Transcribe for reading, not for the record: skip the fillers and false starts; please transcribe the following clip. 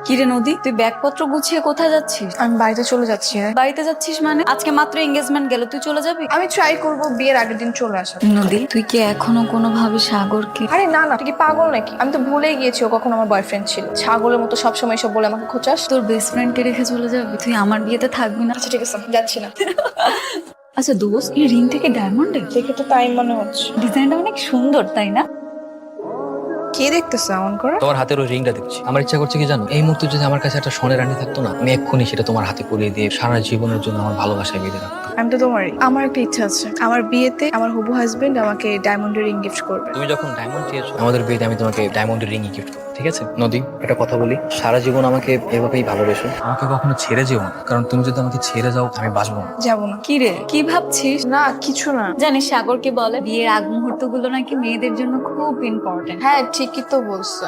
কিরে নদী, তুই ব্যাগপত্র গুছিয়ে কোথায় যাচ্ছিস? আমি বাড়িতে চলে যাচ্ছি। বাড়িতে যাচ্ছিস মানে? আজকে মাত্র এঙ্গেজমেন্ট গেল, তুই চলে যাবি? আমি ট্রাই করব বিয়ের আগের দিন চলে আসার। নদী, তুই কি এখনো কোনোভাবে সাগরকে? আরে না না, তুই কি পাগল নাকি? আমি তো ভুলেই গিয়েছি ও কখন আমার বয়ফ্রেন্ড ছিল। ছাগলের মতো সবসময় এসব বলে আমাকে খোঁচাস। তোর বেস্ট ফ্রেন্ডকে রেখে চলে যাবি? তুই আমার বিয়েতে থাকবি না? আচ্ছা ঠিক আছে, যাচ্ছি না। আচ্ছা দোস্ত, এই রিং থেকে ডায়মন্ডের দেখে তো তাই মনে হচ্ছে। ডিজাইনটা অনেক সুন্দর, তাই না? কে দেখতেছে এমন করে? তোমার হাতের ওই রিংটা দেখছি, আমার ইচ্ছা করছে কি জানো, এই মুহূর্তে যদি আমার কাছে একটা সোনের রানী থাকতো না, আমি এক্ষুনি সেটা তোমার হাতে পরিয়ে দিয়ে সারা জীবনের জন্য আমার ভালোবাসায় বেঁধে রাখতাম। আমি তো তোমারই। আমার একটা ইচ্ছা আছে, আমার বিয়েতে আমার হবু হাজবেন্ড আমাকে ডায়মন্ডের রিং গিফট করবে। তুমি যখন ডায়মন্ড চেয়েছো, আমাদের বিয়েতে আমি তোমাকে ডায়মন্ডের রিংই গিফট করবো, ঠিক আছে? নদী, একটা কথা বলি, সারা জীবন আমাকে এভাবেই ভালোবেসো, আমাকে কখনো ছেড়ে যেও না, কারণ তুমি যদি আমাকে ছেড়ে যাও আমি বাঁচবো না। যাবো না। কি রে, কি ভাবছিস? না কিছু না। জানিস সাগরকে বলে বিয়ের আগ মুহূর্ত গুলো নাকি মেয়েদের জন্য খুব ইম্পর্টেন্ট। হ্যাঁ ঠিকই তো বলছো।